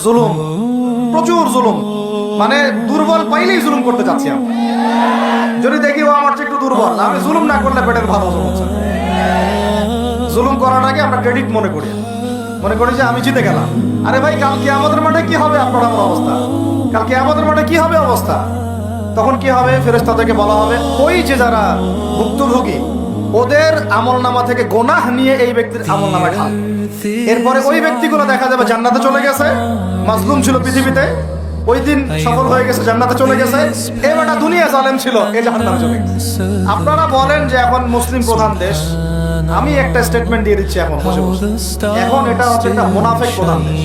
জুলুম, প্রচুর জুলুম, মানে দুর্বল পাইলেই জুলুম করতে চাচ্ছি আমি। যদি দেখি ও আমার চেয়ে একটু দুর্বল, আমি জুলুম না করলে পেটের ভাত হজম হচ্ছে না। জুলুম করাটাকে আমরা ক্রেডিট মনে করি যে আমি জিতে গেলাম। আরে ভাই, কাল কিয়ামতের মাঠে কি হবে আপনার আমার অবস্থা? কাল কিয়ামতের মাঠে কি হবে অবস্থা? তখন কি হবে? ফেরেশতাদেরকে বলা হবে ওই যে যারা ভুক্তভোগী ওদের আমলনামা থেকে গোনাহ নিয়ে এই ব্যক্তির আমলনামা খান। এরপরে ওই ব্যক্তিগুলো দেখা যাবে জান্নাতে চলে গেছে, মাজলুম ছিল পৃথিবীতে, ওই দিন সফল হয়ে গেছে, জান্নাতে চলে গেছে। এবারটা দুনিয়া জালেম ছিল, এই জাহান্নামে চলে গেছে। আপনারা বলেন যে এখন মুসলিম প্রধান দেশ, আমি একটা স্টেটমেন্ট দিয়ে দিচ্ছি এখন বসে বসে, এখন এটা হচ্ছে একটা মুনাফিক প্রধান দেশ।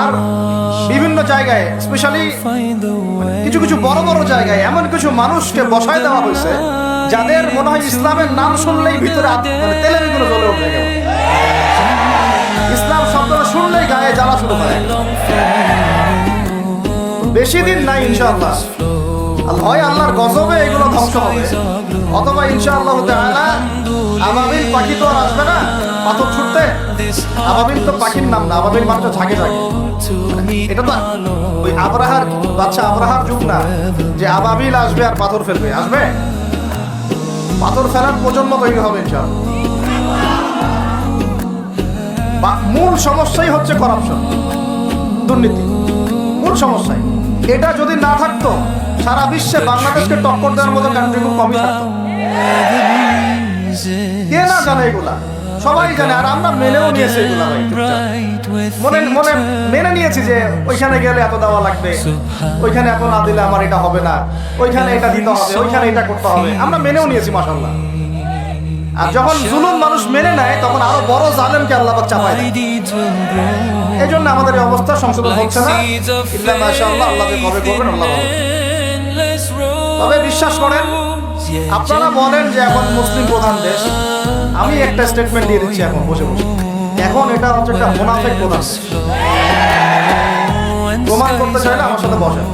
আর বিভিন্ন জায়গায় স্পেশালি কিছু কিছু বড় বড় জায়গায় এমন কিছু মানুষকে বসায় দেওয়া হয়েছে যাদের মনে হয় ইসলামের নাম শুনলেই ভিতরে তেলেগুলো জ্বলে উঠে গেল, ইসলাম শব্দটা শুনলেই গায়ে জ্বালা শুরু করে। বেশি দিন নাই ইনশাআল্লাহ, হয় আল্লাহর গজবে এগুলো ধ্বংস হবে, অথবা ইনশাআল্লাহ তাআলা আবাবিল পাখি তো আর আসবে না পাথর ছুটতে। আবাবিল তো পাখির নাম না, আবাবিল মাত্র ঝাঁকে ঝাঁকে। এটা তো ওই আবরাহার বাচ্চা আবরাহার যুগ না যে আবাবিল আসবে আর পাথর ফেলবে। আসবে, পাথর ফেলার প্রজন্ম তৈরি হবে ইনশাআল্লাহ। মূল সমস্যাই হচ্ছে করাপশন, দুর্নীতি, মূল সমস্যাই। এটা যদি না থাকতো সারা বিশ্বে বাংলাদেশকে টক্কর দেওয়ার মতো কান্ট্রি খুব কমই থাকতো। কে না জানে এগুলা? সবাই জানে, আর আমরা মেনেও নিয়েছি এগুলা। মনে মনে মেনে নিয়েছি যে ওইখানে গেলে এত দেওয়া লাগবে, ওইখানে এত না দিলে আমার এটা হবে না, ওইখানে এটা দিতে হবে, ওইখানে এটা করতে হবে, আমরা মেনেও নিয়েছি মাশাআল্লাহ। আর যখন জুলুম মানুষ মেনে নেয় তখন আরো বড় জালেমকে আল্লাহ পাক চাপায় দেয়। এই জন্য আমাদের এই অবস্থা সংশোধন হচ্ছে না। ইল্লা মাশাআল্লাহ, আল্লাহ যে কবে করবেন আল্লাহ ভালো। তবে বিশ্বাস করেন, আপনারা বলেন যে এখন মুসলিম প্রধান দেশ, আমি একটা স্টেটমেন্ট দিয়ে দিচ্ছি এখন বসে বসে, এখন এটা হচ্ছে একটা মুনাফিক প্রধান দেশ। প্রমাণ করতে চাইলে আমার সাথে বসেন।